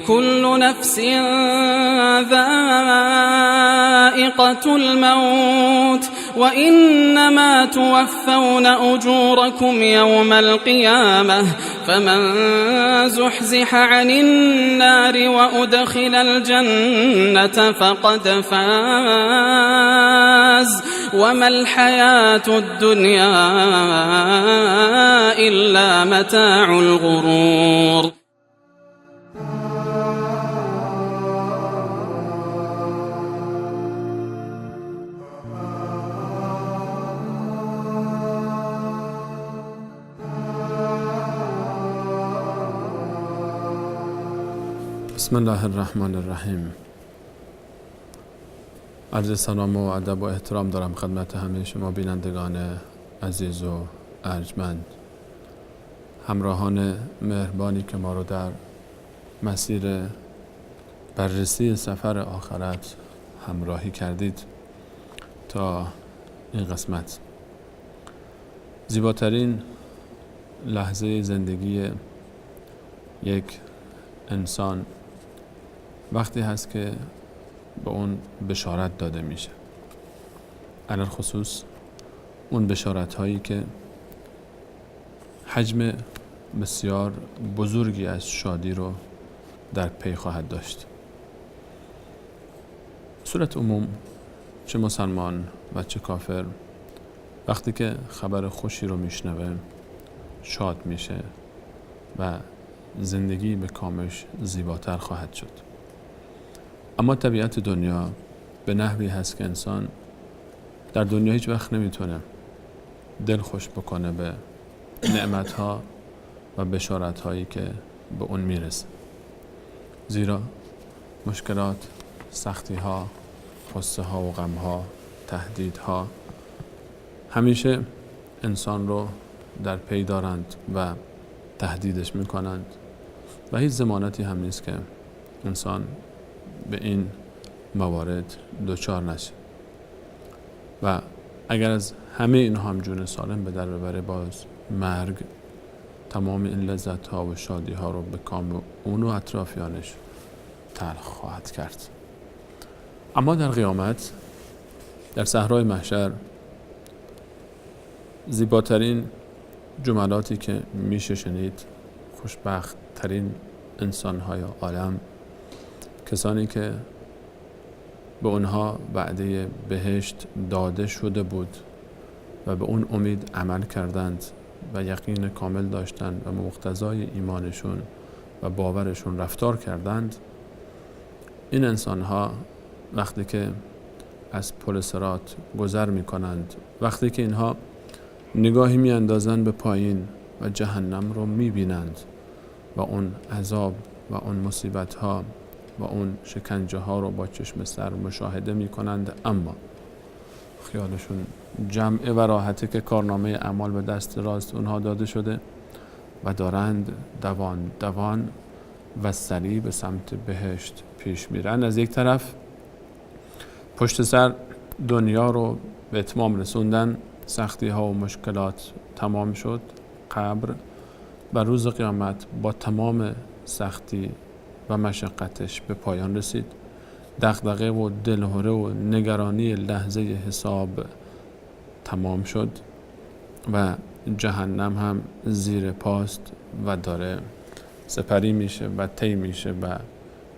كل نفس ذائقة الموت وإنما توفون أجوركم يوم القيامة فمن زحزح عن النار وأدخل الجنة فقد فاز وما الحياة الدنيا إلا متاع الغرور. بسم الله الرحمن الرحیم. عرض سلام و ادب و احترام دارم خدمت همه شما بینندگان عزیز و ارجمند، همراهان مهربانی که ما رو در مسیر بررسی سفر آخرت همراهی کردید تا این قسمت. زیباترین لحظه زندگی یک انسان وقتی هست که به اون بشارت داده میشه، علل خصوص اون بشارت هایی که حجم بسیار بزرگی از شادی رو در پی خواهد داشت. صورت عموم چه مسلمان و چه کافر وقتی که خبر خوشی رو میشنوه شاد میشه و زندگی به کامش زیباتر خواهد شد. اما طبیعت دنیا به نحوی هست که انسان در دنیا هیچ وقت نمیتونه دل خوش بکنه به نعمتها و بشارتهایی که به اون میرسه، زیرا مشکلات، سختیها، غصه ها و غم ها، تهدیدها همیشه انسان رو در پی دارند و تهدیدش میکنند و هیچ ضمانتی هم نیست که انسان به این موارد دچار نشه و اگر از همه اینها هم جون سالم به در ببره، باز مرگ تمام این لذت ها و شادی ها رو به کام اون و اطرافیانش تلخ خواهد کرد. اما در قیامت، در صحرای محشر، زیباترین جملاتی که میشه شنید، خوشبخت ترین انسان های عالم، کسانی که به اونها وعده بهشت داده شده بود و به اون امید عمل کردند و یقین کامل داشتند و مقتضای ایمانشون و باورشون رفتار کردند، این انسان ها وقتی که از پل صراط گذر می کنند، وقتی که اینها نگاهی می اندازند به پایین و جهنم رو می بینند و اون عذاب و اون مصیبت ها و اون شکنجه ها رو با چشم سر مشاهده می کنند، اما خیالشون جمعه و راحته که کارنامه اعمال به دست راست اونها داده شده و دارند دوان دوان و سریع به سمت بهشت پیش میرن. از یک طرف پشت سر دنیا رو به اتمام رسوندن، سختی ها و مشکلات تمام شد، قبر و روز قیامت با تمام سختی و مشقتش به پایان رسید. دغدغه و دلهره و نگرانی لحظه حساب تمام شد و جهنم هم زیر پاست و داره سپری میشه و طی میشه و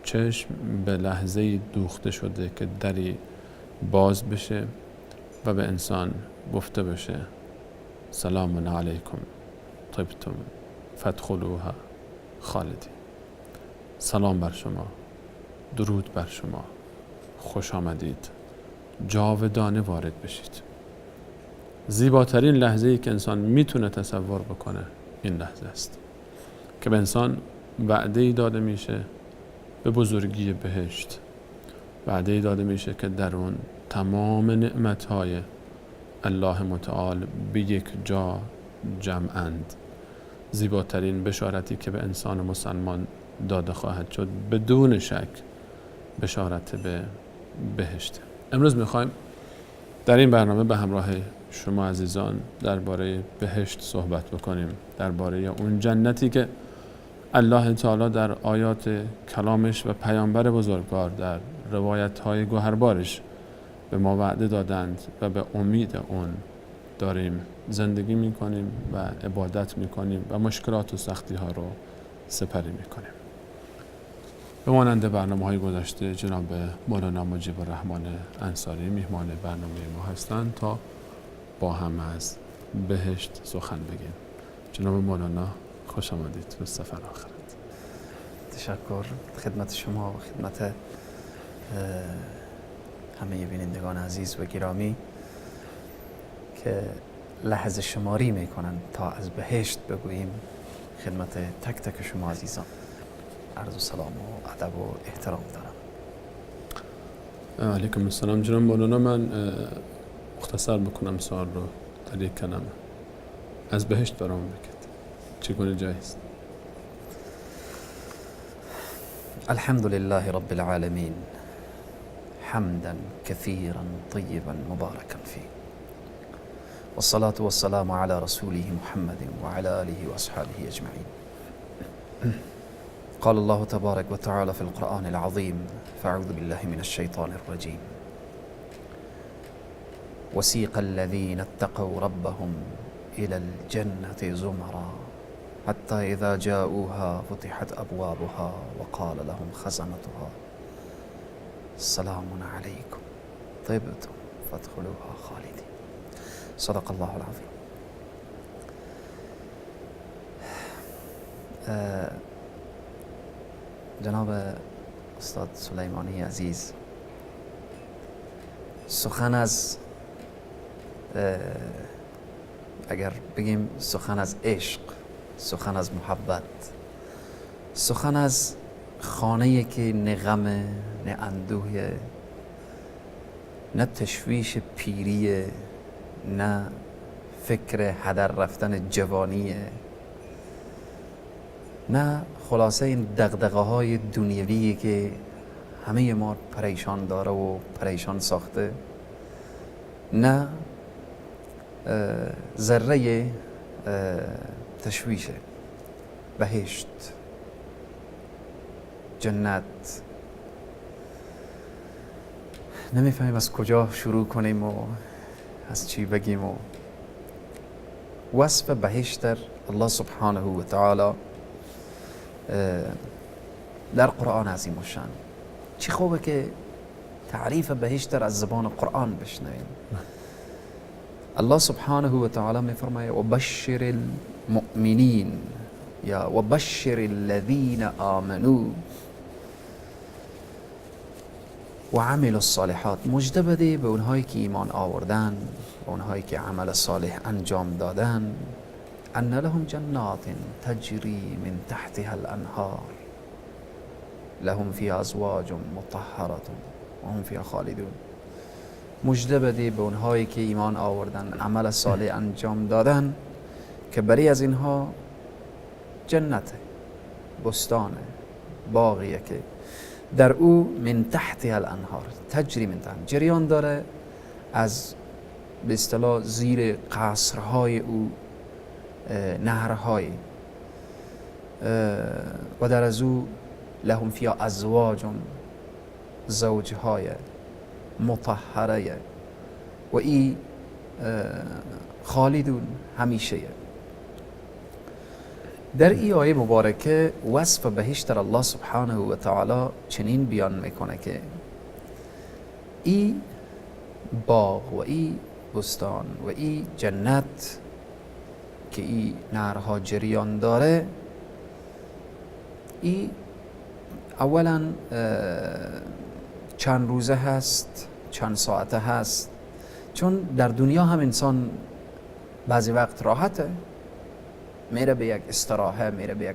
چشم به لحظه دوخته شده که دری باز بشه و به انسان گفته بشه سلام علیکم طبتم فادخلوها خالدین. سلام بر شما، درود بر شما، خوش آمدید، جاودانه وارد بشید. زیباترین لحظه‌ای که انسان میتونه تصور بکنه این لحظه است که به انسان وعده‌ای داده میشه به بزرگی بهشت، وعده‌ای داده میشه که در اون تمام نعمت‌های الله متعال به یک جا جمعند. زیباترین بشارتی که به انسان مسلمان داده خواهد شد بدون شک بشارت به بهشت. امروز میخوایم در این برنامه به همراه شما عزیزان درباره بهشت صحبت بکنیم، درباره اون جنتی که الله تعالی در آیات کلامش و پیامبر بزرگوار در روایت‌های گوهربارش به ما وعده دادند و به امید اون داریم زندگی میکنیم و عبادت میکنیم و مشکلات و سختی ها رو سپری میکنیم. به مانند برنامه‌های گذشته جناب مولانا مجیب الرحمن انصاری میهمان برنامه ما هستند تا با هم از بهشت سخن بگیم. جناب مولانا خوش آمدید به سفر آخرت. تشکر خدمت شما و خدمت همه بینندگان عزیز و گرامی که لحظه شماری میکنن تا از بهشت بگوییم. خدمت تک تک شما عزیزان عرض و سلام و ادب و احترام دارم. علیکم السلام. جناب مولانا، من مختصر بکنم سوال رو در یک کلمه. از بهشت برام بگید چگونه جایی است؟ الحمد لله رب العالمين حمدا كثيرا طيبا مباركا فيه، والصلاة والسلام على رسوله محمد وعلى آله وأصحابه أجمعين. قال الله تبارك وتعالى في القرآن العظيم: فأعوذ بالله من الشيطان الرجيم. وسيق الذين اتقوا ربهم إلى الجنة زمرا حتى إذا جاءوها فتحت أبوابها وقال لهم خزنتها سلام عليكم طبتم فادخلوها خالدين. صدق الله العظيم. جناب استاد سلیمانی عزیز، سخن از اگر بگیم سخن از عشق، سخن از محبت، سخن از خانه‌ای که نه غم نه اندوه، نه تشویش پیریه، نه فکر هدر رفتن جوانیه، نه خلاصه این دغدغه های دنیویی که همه ما پریشان داره و پریشان ساخته، نه ذره تشویشه. بهشت، جنت، نمیفهمیم از کجا شروع کنیم و از چی بگیم. و وصف بهشت در الله سبحانه و تعالی در قرآن عظیم الشان. چی خوبه که تعریف بهشت در از زبان قرآن بشنویم. الله سبحانه و تعالی میفرماید: و بشر المؤمنین یا و بشر الذین آمنوا و عملوا الصالحات. مژده بده به اونهایی که ایمان آوردن، به اونهایی که عمل صالح انجام دادن، ان لهم جنات تجری من تحتها الانهار لهم فيها ازواج مطهرة و هم فيها خالدون. مژده بده به اونهایی که ایمان آوردن، عمل صالح انجام دادن، که برای از اینها جنت، بستان، باغیه که در او من تحت الانهار، تجری من تحت، جریان داره از به اصطلاح زیر قصرهای او نهرهای، و در از او لهم فیها ازواج، زوجهای مطهره، و ای خالدون، همیشه. در این آیه مبارکه وصف بهشت در الله سبحانه و تعالی چنین بیان میکنه که ای باغ و ای بستان و ای جنت که ای نهرها جریان داره، ای اولا چند روزه هست، چند ساعته هست. چون در دنیا هم انسان بعضی وقت راحته، میره به یک استراحه، میره به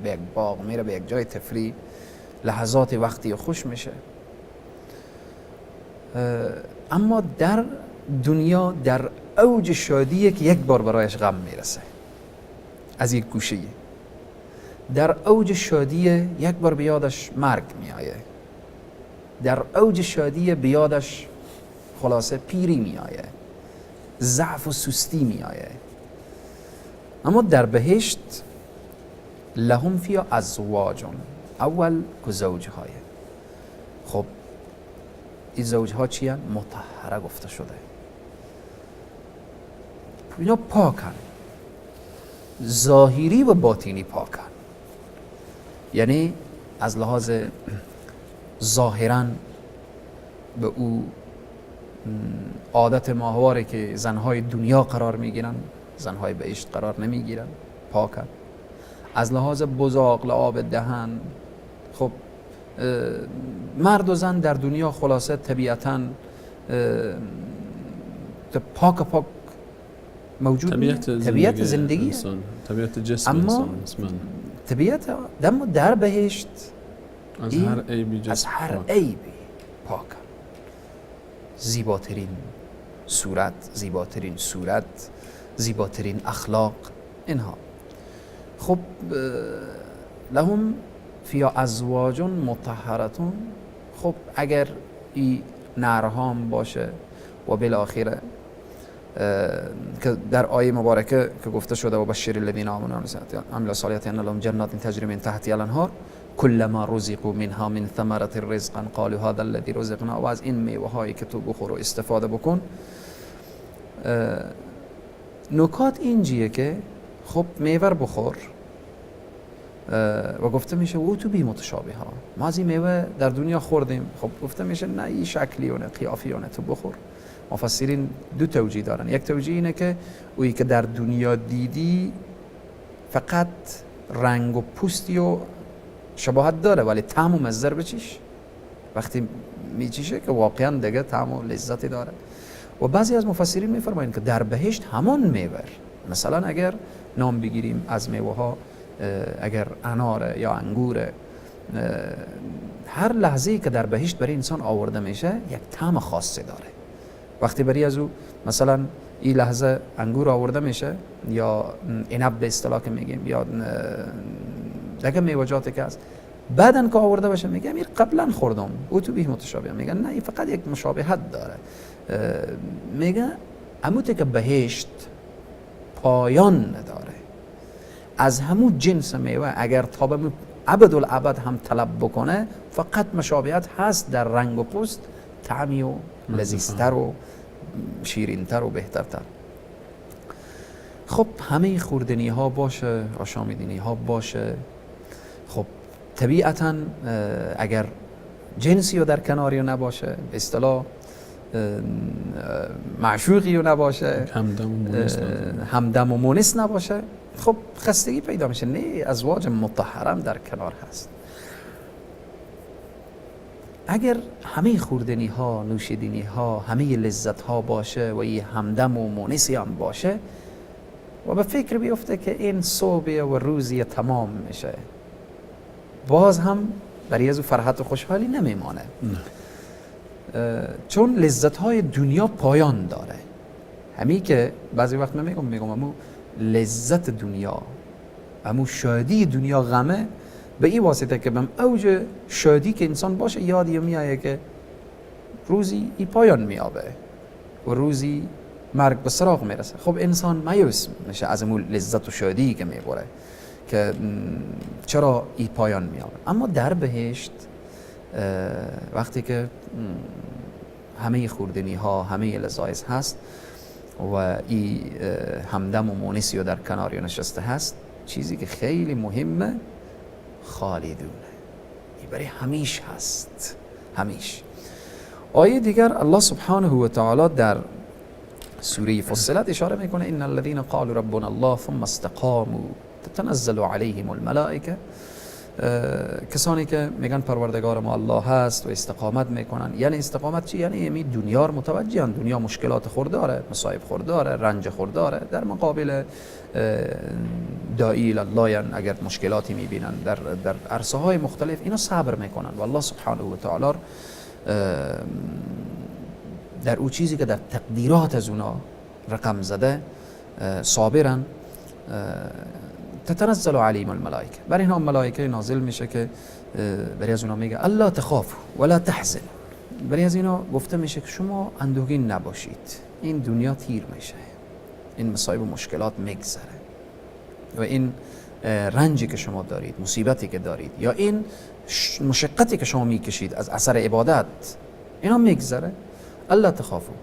یک باغ، میره به یک جای تفریح، لحظات وقتی خوش میشه. اما در دنیا در اوج شادیه که یک بار برایش غم میرسه از یک گوشه. در اوج شادیه یک بار بیادش مرگ میآیه، در اوج شادیه بیادش خلاصه پیری میآیه، ضعف و سستی میآیه. اما در بهشت لهم فی ازواج، اول که زوجهای. خب این زوجها چی هن؟ مطهره گفته شده، اینا پاکن، ظاهری و باطینی پاکن. یعنی از لحاظ ظاهرا به او عادت ماهواره که زنهای دنیا قرار میگیرن، زنهای بهشت قرار نمیگیرن، پاکن. از لحاظ بزاق لعاب دهن، خب مرد و زن در دنیا خلاصه طبیعتاً پاک موجود، طبیعت زندگی انسان، طبیعت جسم اما انسان، طبیعت در بهشت از هر عیبی از هر عیبی پاک، زیباترین صورت، زیباترین اخلاق اینها. خب لهم فی ازواج مطهرتون. خب اگر این نرهام باشه و بالاخره که در آیه مبارکه که گفته شده و بشر الذین آمنوا و عملوا الصالحات ان لهم جنات تجری من تحتها الانهار كلما رزقوا منها من ثمرة رزقا قالوا هذا الذي رزقنا. و از این میوه هایی که تو بخور و استفاده بکن. نکات اینجیه که خب میوه بخور و گفته میشه او تو بی متشابه ها، ما از این میوه در دنیا خوردیم، خب گفته میشه نه این شکلیونه قیافیونه تو بخور. مفسرین دو توجیه دارن، یک توجیه اینه که اویی که در دنیا دیدی فقط رنگ و پوستی و شباهت داره ولی طعم و مزه بچیش، وقتی میچیشه که واقعا دیگه طعم و لذتی داره. و بعضی از مفسرین میفرمایند که در بهشت همان میوه، مثلا اگر نام بگیریم از میوه ها، اگر انار یا انگور، هر لحظه‌ای که در بهشت برای انسان آورده میشه یک طعم خاصی داره. وقتی برای از او مثلا این لحظه انگور آورده میشه یا عنب به اصطلاح که میگیم یا دیگه میوه‌جاتی که هست، بعدن که آورده باشه میگم این قبلا خوردم او تو بیه متشابه، میگن نه این فقط یک مشابهت داره. میگه اموته که بهشت پایان نداره، از همون جنس میوه اگر تا به ابدالابد هم طلب بکنه فقط مشابهت هست در رنگ و پوست، طعمی و لذیذتر و شیرینتر و بهترتر. خب همه خوردنی ها باشه، آشامیدنی ها باشه، خب طبیعتا اگر جنسی رو در کناری نباشه، به اصطلاح معشوقی رو نباشه، همدم و مونس نباشه، خب خستگی پیدا میشه. نه، ازواج مطهرم در کنار هست. اگر همه خوردنی ها، نوشیدنی ها، همه لذت ها باشه و یه همدم و مونسی هم باشه و به فکر بیفته که این صبح و روزی تمام میشه، باز هم برای از فرحت و خوشحالی نمیمانه. چون لذت های دنیا پایان داره. همین که بعضی وقت میگم امو لذت دنیا، امو شادی دنیا غمه، به این واسطه که بهم اوج شادی که انسان باشه یادی میایه که روزی ای پایان میابه و روزی مرگ به سراغ میرسه. خب انسان مایوس میشه از امو لذت و شادی که میبره که چرا ای پایان میابه. اما در بهشت وقتی که همه خوردنی ها، همه لذایز هست و ای همدم و مونسی در کناری نشسته هست، چیزی که خیلی مهمه خالدونه، ای برای همیش هست، همیش. آیه دیگر الله سبحانه و تعالی در سوره فصلت اشاره میکنه ان الذين قالوا ربنا الله ثم استقاموا تتنزل عليهم الملائکه. کسانی که میگن پروردگار ما الله هست و استقامت میکنن، یعنی استقامت چی؟ یعنی می دنیا رو متوجهن، دنیا مشکلات خورداره، مصائب خورداره، رنج خورداره، در مقابل داعی الله، یعنی اگر مشکلاتی میبینن در عرصه های مختلف اینا صبر میکنن و الله سبحانه و تعالی در او چیزی که در تقدیرات از اونا رقم زده صابرن. تتنزل علیهم الملائکه، برای اینا ملائکه نازل میشه که برای از اونا میگه الا تخافوا ولا تحزنوا، برای از اینا گفته میشه که شما اندوهگین نباشید، این دنیا تیر میشه، این مصائب و مشکلات میگذره و این رنجی که شما دارید، مصیبتی که دارید، یا این مشقتی که شما میکشید از اثر عبادت، اینا میگذره. الا تخافوا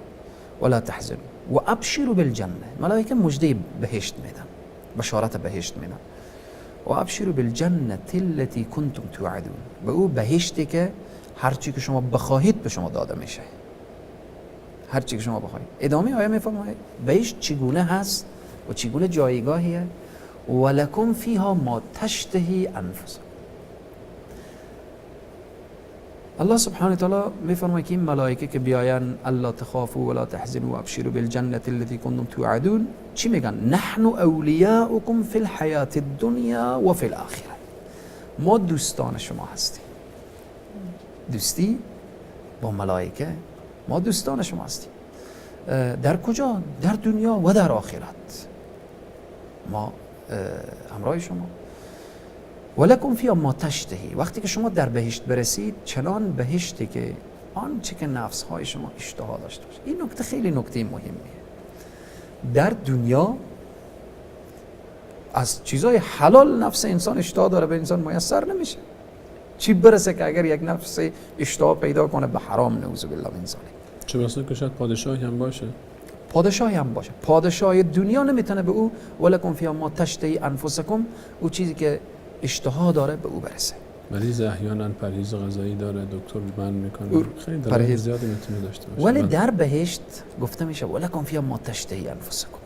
ولا تحزنوا و ابشروا بالجنه. ملائکه مژده بهشت میدن، بشارت بهشت میدن. و ابشروا بالجنه التي کنتم توعدون، به او بهشتی که هر چی که شما بخواهید به شما داده میشه، هر چی که شما بخواهید. ادامه آیه میفرماید بهشت چگونه هست و چگونه جایگاهیه. ولکم فیها ما تشتهی انفسکم. الله سبحانه و تعالی میفرماید که این ملائکه که بیاین الا تخافوا ولا تحزنوا وابشروا بالجنه التي کنتم توعدون، چی میگن؟ نحن اولیاؤکم فی الحیات الدنیا و فی الاخره. ما دوستان شما هستیم. دوستی با ملائکه، ما دوستان شما هستیم. در کجا؟ در دنیا و در آخرت ما همراه شما. ولکم فیها ما تشتهی. وقتی که شما در بهشت برسید، چنان بهشتی که آنچه که نفسهای شما اشتها داشته باشه. این نکته خیلی نکته مهمیه. در دنیا از چیزای حلال نفس انسان اشتها داره به انسان میسر نمیشه، چی برسه که اگر یک نفس اشتها پیدا کنه به حرام، نعوذ بالله من ذالک. چه بسا که شاید پادشاهی هم باشه، پادشاهی هم باشه، پادشاه دنیا نمیتونه به او ولکم فیها ما تشتهی انفسکم، او چیزی که اشتها داره به او برسه. مریض احیانا پرهیز غذایی داره، دکتر بند میکنه، خیلی دلایل زیادی میتونه داشته باشه. ولی در بهشت گفته میشه ولکم فیها ما تشتهی انفسکم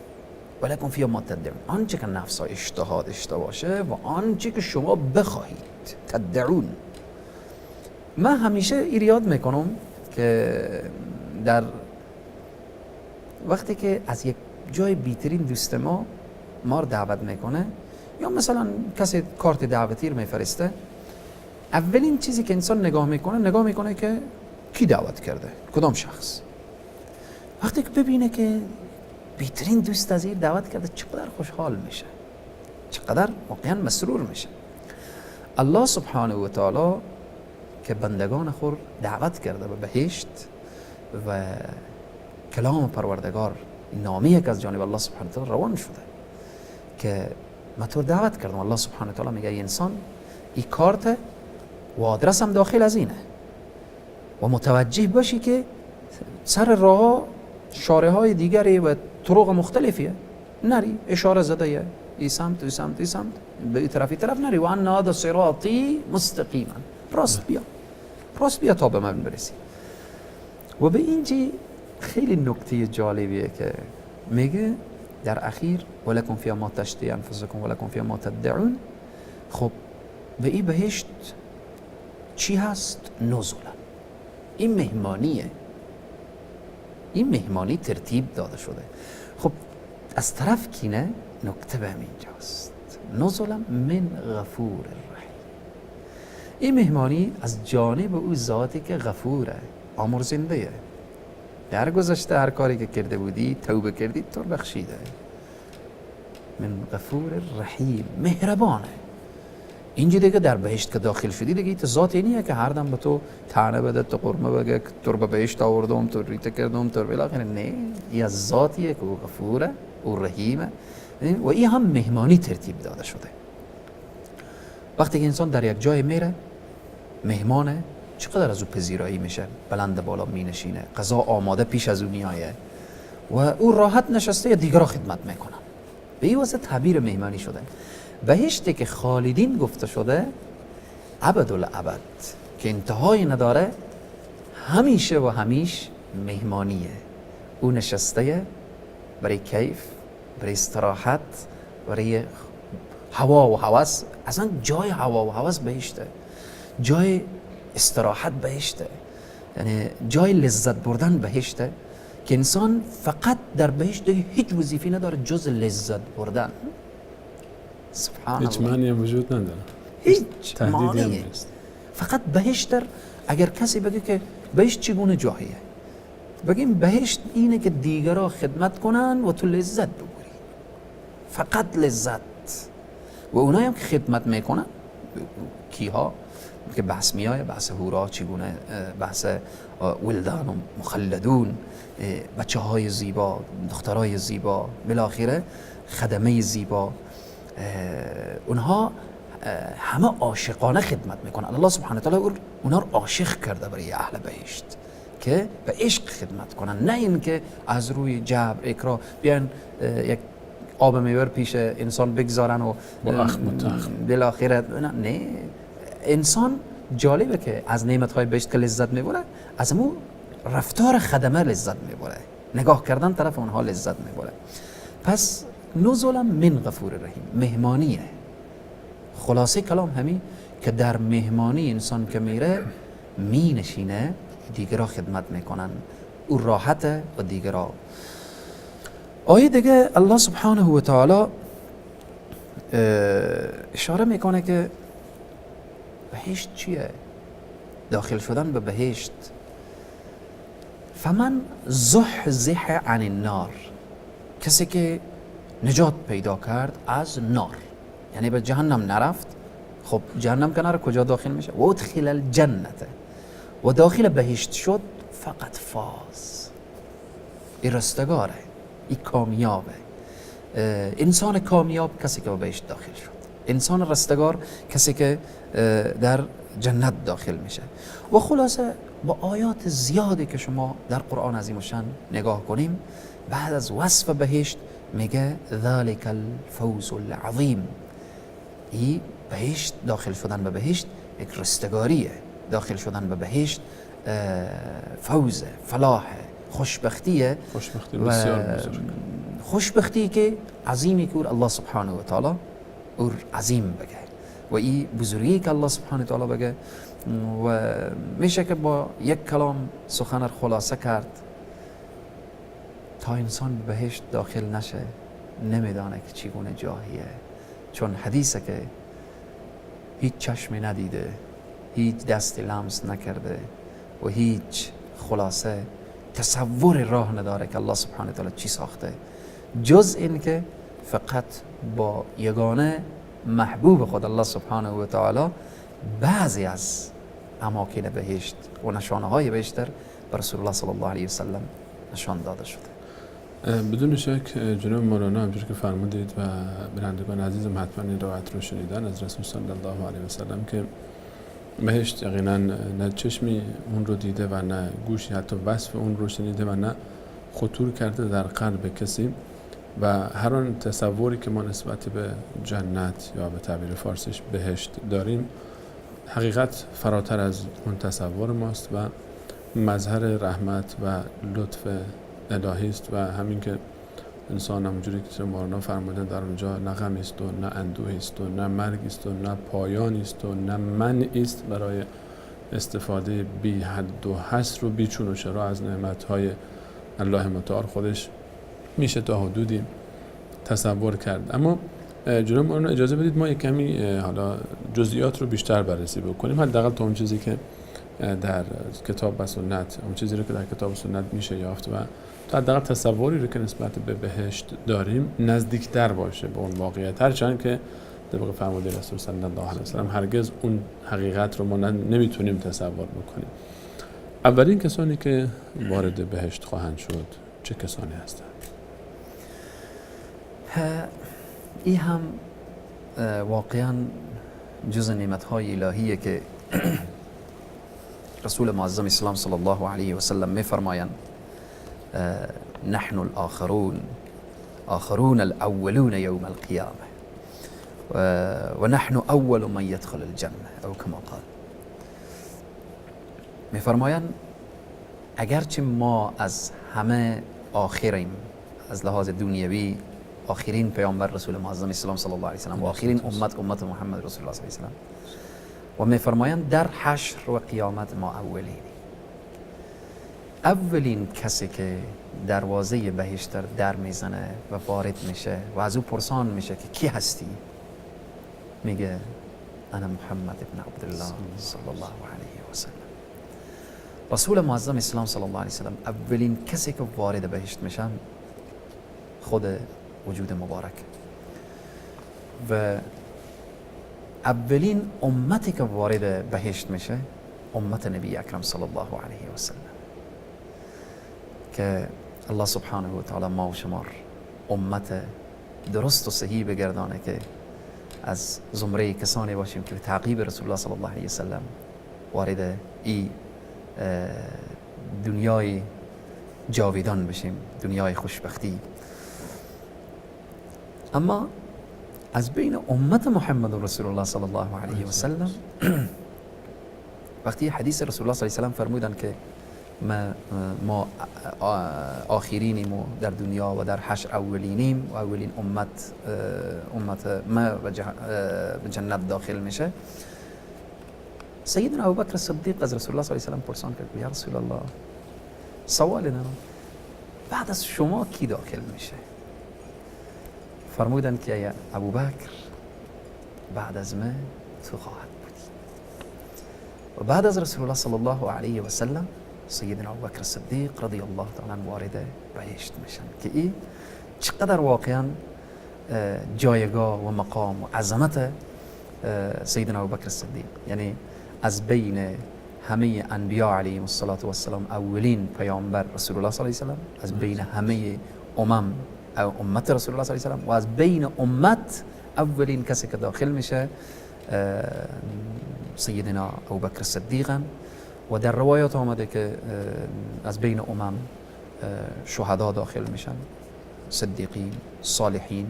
ولکم فیها ما تدعون. آنچه که نفسها اشتها داشته باشه و آنچه که شما بخواهید، تدعون. من همیشه ایراد میکنم که در وقتی که از یک جای بیترین دوست ما رو دعوت میکنه، یا مثلا کسی کارت دعوتی رو میفرسته، اولین چیزی که انسان نگاه میکنه که کی دعوت کرده، کدام شخص. وقتی که ببینه که بیترین دوست از این دعوت کرده، چقدر خوشحال میشه، چقدر واقعا مسرور میشه. الله سبحانه و تعالی که بندگان خود دعوت کرده به بهشت و کلام پروردگار نامیه که از جانب الله سبحانه و تعالی روان شده که من تو دعوت کردم. الله سبحانه و تعالی میگه ای انسان، این کارت و آدرس هم داخل از اینه و متوجه باشی که سر راه شاره های دیگری و طرق مختلفیه، نری اشاره زده ای سمت ای سمت ای سمت، به این طرف نری. و ان هذا صراطی مستقیما، راست بیا تا به من برسی. و به اینجی خیلی نکته جالبیه که میگه در اخیر ولکم فیها ما تشتهی انفسکم ولکم فیها ما تدعون. خب به این بهشت چی هست؟ نزلا. این مهمانیه، این مهمانی ترتیب داده شده. خب از طرف کینه نکته به همینجاست، نزلا من غفور رحیم. این مهمانی از جانب او ذاتی که غفوره، آمرزنده. در گذشته هر کاری که کرده بودی، توبه کردی، تو بخشیده. من غفور رحیم، مهربانه. اینجا دیگه در بهشت که داخل شدی دیگه ایت ذات اینیه که هر دم به تو طعنه بده، تو قرمه بگه، تو به بهشت آوردم، تو ریت کردم، تو بالاخره. نه، این از ذاتیه که او غفوره، او رحیمه و این هم مهمانی ترتیب داده شده. وقتی که انسان در یک جای میره مهمانه، چقدر از او پذیرایی میشه، بلند بالا می نشینه، غذا آماده پیش از او میایه و او راحت نشسته یا دیگرها خدمت میکنن. به این واسه تعبیر مهمانی شده. بهشتی که خالدین گفته شده، ابدالابد، که انتهایی نداره، همیشه و همیش مهمانیه. او نشسته برای کیف، برای استراحت، برای هوا و هوس. اصلا جای هوا و هوس بهشته، جای استراحت بهشته، یعنی جای لذت بردن بهشته که انسان فقط در بهشت هیچ وظیفه‌ای نداره جز لذت بردن. سبحان هیچ الله، معنی وجود نداره، هیچ تهدیدی هم معنی نیست. فقط بهشت اگر کسی بگه که بهشت چگونه جاییه، بگیم بهشت اینه که دیگرها خدمت کنن و تو لذت ببری، فقط لذت. و اونایی هم که خدمت میکنن کیها که بحث میایه، بحث هورا چگونه، بحث ولدان و مخلدون، بچه های زیبا، دخترای زیبا، بالاخره خدمه زیبا، اونها همه عاشقانه خدمت میکنن. الله سبحانه و تعالی اونها رو عاشق کرده برای اهل بهشت که به عشق خدمت کنن، نه این که از روی جبر اکراه بیان یک آب میوه پیش انسان بگذارن و بالاخره نه. انسان جالبه که از نعمت‌های بهشت که لذت میبره، از همون رفتار خدمه لذت میبره، نگاه کردن طرف اونها لذت میبره. پس نزلا من غفور رحیم، مهمانیه. خلاصه کلام همین که در مهمانی انسان که میره می نشینه، دیگرها خدمت میکنن، او راحته و دیگرها. آیه دیگه الله سبحانه و تعالی اشاره میکنه که بهشت چیه؟ داخل شدن به بهشت. فمن زحزح عن النار، کسی که نجات پیدا کرد از نار، یعنی به جهنم نرفت. خب جهنم که نره کجا داخل میشه؟ و ادخل الجنت، و داخل بهشت شد، فقط فاز، این رستگاره، این کامیابه. انسان کامیاب کسی که به بهشت داخل شد، انسان رستگار کسی که در جنت داخل میشه. و خلاصه با آیات زیادی که شما در قرآن عظیم و شان نگاه کنیم، بعد از وصف بهشت میگه ذالک الفوز العظیم. این بهشت، داخل شدن به بهشت یک رستگاریه، داخل شدن به بهشت فوز، فلاح، خوشبختیه. خوشبختی بسیار بزرگ، خوشبختی که عظیمی که الله سبحانه و تعالی اور عظیم بگه و این بزرگی که الله سبحانه و تعالی بگه. و میشه که با یک کلام سخن را خلاصه کرد. تا انسان بهشت داخل نشه نمیدانه که چگونه جاهیه، چون حدیثه که هیچ چشمی ندیده، هیچ دستی لمس نکرده و هیچ خلاصه تصور راه نداره که الله سبحانه و تعالی چی ساخته، جز این که فقط با یگانه محبوب خود الله سبحانه و تعالی بعضی از اماکن بهشت و نشانه های بهشت بر رسول الله صلی الله علیه و سلم نشان داده شده. بدون شک جناب مولانا همچون که فرمودید و بینندگان عزیزم حتما این روایت رو شنیدن از رسول صلی الله علیه و سلم که بهشت یقینا نه چشمی اون رو دیده و نه گوشی حتی وصف اون رو شنیده و نه خطور کرده در قلب کسی. و هر آن تصوری که ما نسبت به جنت یا به تعبیر فارسیش بهشت داریم، حقیقت فراتر از اون تصور ماست و مظهر رحمت و لطف الهی است. و همین که انسان همونجوری که مولانا فرمودن در اونجا نه غمی است و نه اندوهی است و نه مرگی است و نه پایانی است و نه منعی است برای استفاده بی حد و حصر و بی چون و چرا از نعمت‌های الله متعال خودش میشه تا حدودی تصور کرد. اما جناب مولانا اجازه بدید ما یک کمی حالا جزئیات رو بیشتر بررسی بکنیم، حداقل تا اون چیزی که در کتاب و سنت، اون چیزی رو که در کتاب و سنت میشه یافت و تا حداقل تصوری رو که نسبت به بهشت داریم نزدیکتر باشه به اون واقعیت، هرچند که طبق فرموده رسول صلی الله علیه و سلم هرگز اون حقیقت رو ما نمیتونیم تصور بکنیم. اولین کسانی که وارد بهشت خواهند شد چه کسانی هستند؟ این هم واقعا جز نعمت‌های الهیه که رسول معظم اسلام صلی الله علیه و سلم می‌فرمایند نحن الآخرون الاولون یوم القیامه و نحن اول من يدخل الجنه او کما قال. می‌فرمایند اگرچه ما از همه آخریم، از لحاظ دنیوی آخرین پیامبر رسول معظم اسلام صلی الله علیه و سلم و آخرین امت محمد رسول الله صلی الله علیه و سلم، و می‌فرمایند در حشر و قیامت ما اولین کسی که دروازه بهشت در میزنه و وارد میشه و از او پرسان میشه که کی هستی، میگه انا محمد ابن عبدالله صلی الله علیه و سلم. رسول معظم اسلام صلی الله علیه و سلم اولین کسی که وارد بهشت میشن خود وجود مبارک و اولین امتی که وارد بهشت میشه امت نبی اکرم صلی الله علیه و سلم، که الله سبحانه و تعالی ما و شما امت درست و صحیح بگردانه که از زمره کسانی باشیم که به تعقیب رسول الله صلی الله علیه وسلم وارد این دنیای جاویدان بشیم، دنیای خوشبختی. اما از بین امت محمد رسول الله صلی الله علیه وسلم وقتی حدیث رسول الله صلی الله علیه وسلم فرمودن که ما آخرینیم و در دنیا و در حشر اولینیم و اولین امت ما به جنت داخل میشه، سیدنا ابوبکر صدیق از رسول الله صلی الله علیه وسلم پرسان کرد یا رسول الله، سوال نه بعد از شما کی داخل میشه؟ فرمودن که ابوبکر بعد از من تو خواهد بودی. و بعد از رسول الله صلی الله علیه و سلم سیدنا ابوبکر صدیق رضی الله تعالی عنه وارد بهشت میشن که این چقدر واقعا جایگاه و مقام و عظمت سیدنا ابوبکر صدیق، یعنی از بین همه انبیاء علیهم السلام اولین پیامبر رسول الله صلی الله علیه و سلم، از بین همه امت رسول الله صلی الله علیه و سلم و از بین امت اولین کسی که داخل میشه سیدنا ابوبکر صدیقن. و در روایات آمده که از بین شهدا داخل میشن، صدیقین، صالحین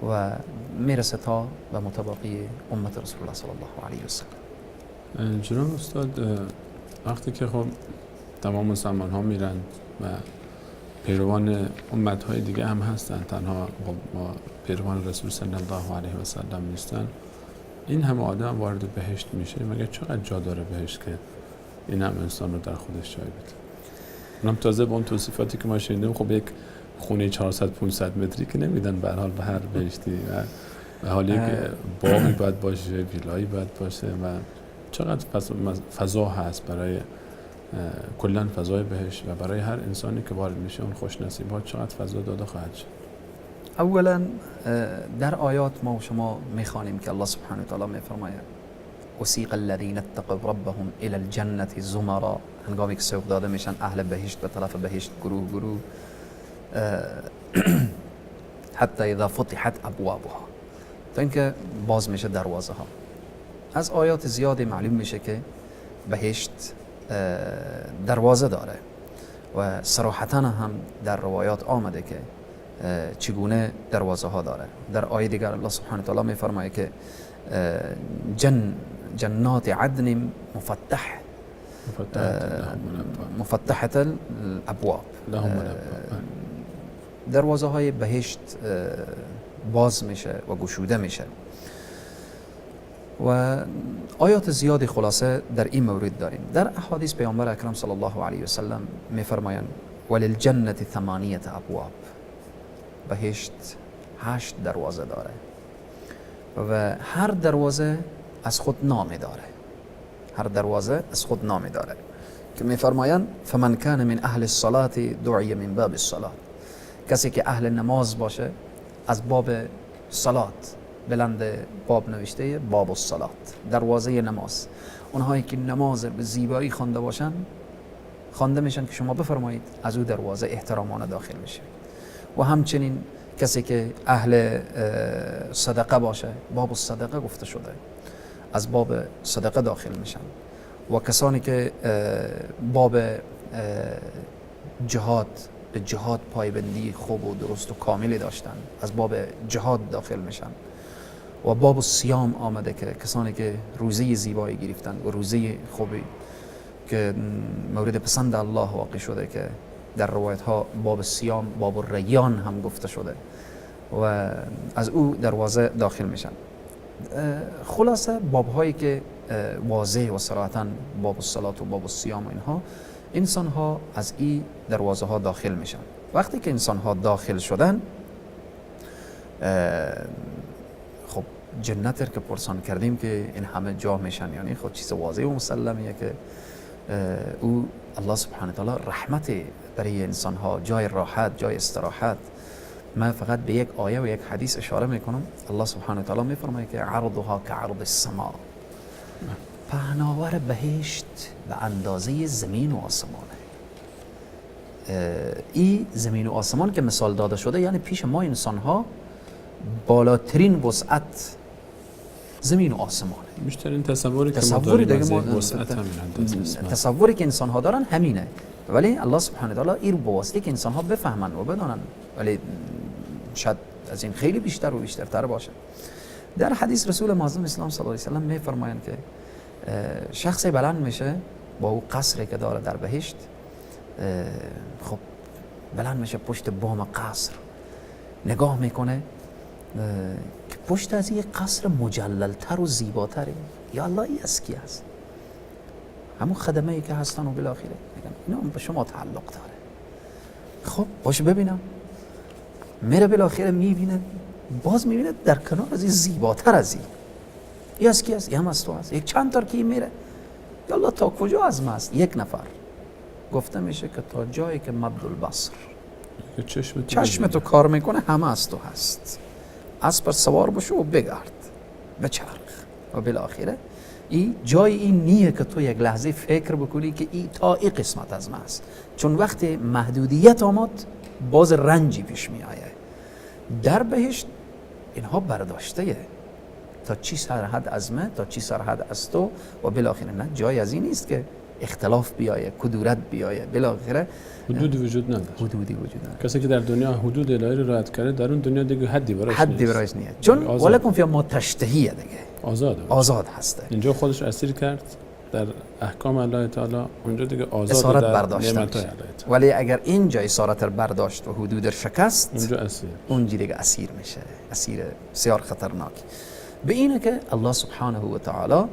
و میرسه تا به متبقی امت رسول الله صلی الله علیه و سلم. جناب استاد، وقتی که خب تمام مسلمان ها میرن و پیروان امت های دیگه هم هستن، تنها ما پیروان رسول صلی الله علیه و سلم نیستن، این همه آدم وارد بهشت میشه، مگر چقدر جا داره بهشت که این هم انسان رو در خودش جای بده؟ اونم تازه با اون توصیفاتی که ما شنیدیم، خب یک خونه 400-500 متری که نمیدن به هر حال به هر بهشتی، و به حالی که باغی باید باشه، ویلایی باید باشه، و چقدر فضا هست برای کلا فضای بهشت و برای هر انسانی که وارد میشه اون خوش نصیبات چقدر فضا داده خواهد شد. اولا در آیات ما و شما میخوانیم که الله سبحانه و تعالی میفرماید وسیق الذین اتقوا ربهم الی الجنة زمرا، هنگامی که سوق داده میشن اهل بهشت به طرف بهشت گروه حتی اذا فتحت ابوابها، تا اینکه باز میشه دروازه ها. از آیات زیادی معلوم میشه که بهشت دروازه داره و صراحتاً هم در روایات آمده که چگونه دروازه ها داره. در آیه دیگر الله سبحانه و تعالی میفرماید که جنات عدن مفتحة الابواب، دروازه های بهشت باز میشه و گشوده میشه. و آیات زیادی خلاصه در این مورد داریم. در احادیث پیامبر اکرم صلی الله علیه و سلم میفرمایند وللجنة 8 ابواب، بهشت 8 دروازه داره و هر دروازه از خود نامی داره، هر دروازه از خود نامی داره که میفرمایند فمن کان من اهل الصلاة دعی من باب الصلاة، کسی که اهل نماز باشه از باب صلات، بلند باب نوشته باب الصلاة، دروازه نماز. اونهایی که نماز به زیبایی خوانده باشن خوانده میشن که شما بفرمایید از او دروازه احترامانه داخل میشه. و همچنین کسی که اهل صدقه باشه، باب الصدقه گفته شده، از باب صدقه داخل میشن. و کسانی که باب جهاد، به جهاد پایبندی خوب و درست و کاملی داشتن، از باب جهاد داخل میشن. و باب الصیام آمده که کسانی که روزه زیبایی گرفتن و روزه خوبی که مورد پسند الله واقع شده که در روایت ها باب الصیام، باب الریان هم گفته شده و از او دروازه داخل میشن. خلاصه باب هایی که واضح و صراحتاً باب الصلاة و باب الصیام و اینها، انسان ها از این دروازه ها داخل میشن. وقتی که انسان ها داخل شدن، خب جنت که پرسان کردیم که این همه جا میشن، یعنی خب چیز واضح و مسلمیه که او الله سبحانه تعالی رحمت برای انسان ها، جای راحت، جای استراحت. من فقط به یک آیه و یک حدیث اشاره میکنم. الله سبحانه تعالی میفرماید که عرضها كعرض السماء، پهناور بهشت به اندازه زمین و آسمانه. این زمین و آسمان که مثال داده شده، یعنی پیش ما انسان ها بالاترین وسعت زمین و آسمانه. بیشترین تصوری که ما تصوری داریم دیگه از ما وسعت همین هندسه است. تصوری که انسان ها دارن همینه، ولی الله سبحانه و تعالی این رو به واسطه که انسان ها بفهمن و بدونن، ولی شاید از این خیلی بیشتر و بیشترتر باشه. در حدیث رسول معظم اسلام صلی الله علیه و سلم میفرمایند که شخص بلند میشه با او قصری که داره در بهشت، خب بلند میشه پشت بام قصر نگاه میکنه که پشت از یک قصر مجللتر و زیباتره. یا الله این از کی است؟ همون خدمه ای که هستن و بالاخره میگن اینا به شما تعلق داره. خب باشه ببینم. میره بالاخره میبینه، باز میبینه در کنار از این زیباتر از این از کی است؟ این هم از تو است. یک چند تا کی میره؟ یا الله تا کجا از ما است؟ یک نفر گفته میشه که تا جایی که مد البصر، چشم تو کار میکنه همه از تو هست. اسب سوار بشو و بگرد بچرخ و بالاخره این جای این نیه که تو یک لحظه فکر بکنی که این تا این قسمت از ما است. چون وقتی محدودیت آمد باز رنجی پیش می آید. در بهشت اینها برداشته تا چی سرحد از من، تا چی سرحد از تو، و بالاخره نه جای از این نیست که اختلاف بیایه، کدورت بیایه. بالاخره حدودی وجود نداره. حدودی وجود نداره. کسی که در دنیا حدود الهی رو رعایت کرده در اون دنیا دیگه حدی براش نیست. چون ولکم فی ما تشتهیه دیگه آزاد هسته. اینجا خودش اسیر کرد در احکام الله تعالی، اونجا دیگه آزاد اسارت در برداشت نعمت های الله تعالی. ولی اگر اینجا اسارت برداشت و حدود شکست، اونجا اسیر، اونجا دیگه اسیر میشه، اسیر بسیار خطرناک. به اینه که الله سبحانه و تعالی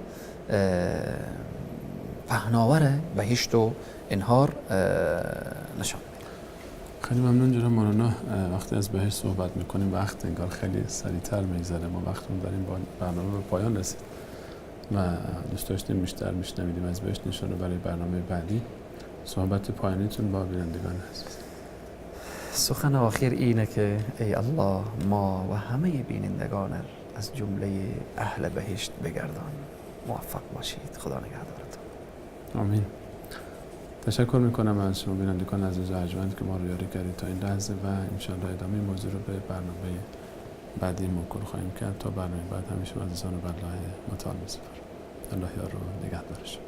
پهناور بهشت و انهار نشان میده. خیلی ممنون جناب مولانا. وقتی از بهشت صحبت میکنیم وقت انگار خیلی سریعتر میگذره. ما وقتمون در این برنامه به پایان رسید و دوست داشتیم بیشتر میشنویدیم از بهشت نشان رو برای برنامه بعدی. صحبت پایانیتون با بینندگان هست. سخن آخر اینه که ای الله ما و همه بینندگان از جمله اهل بهشت بگردان. موفق باشید. خدا نگهدارتون. آمین. تشکر میکنم از شما بینندگان عزیز و ارجمند که ما رو یاری کردید تا این لحظه و انشاءالله ادامه موضوع رو به برنامه بعدی موکول خواهیم کرد. تا برنامه بعد همیشه عزیزان رو به الله متعال می‌سپارم. الله یار رو نگهدارش.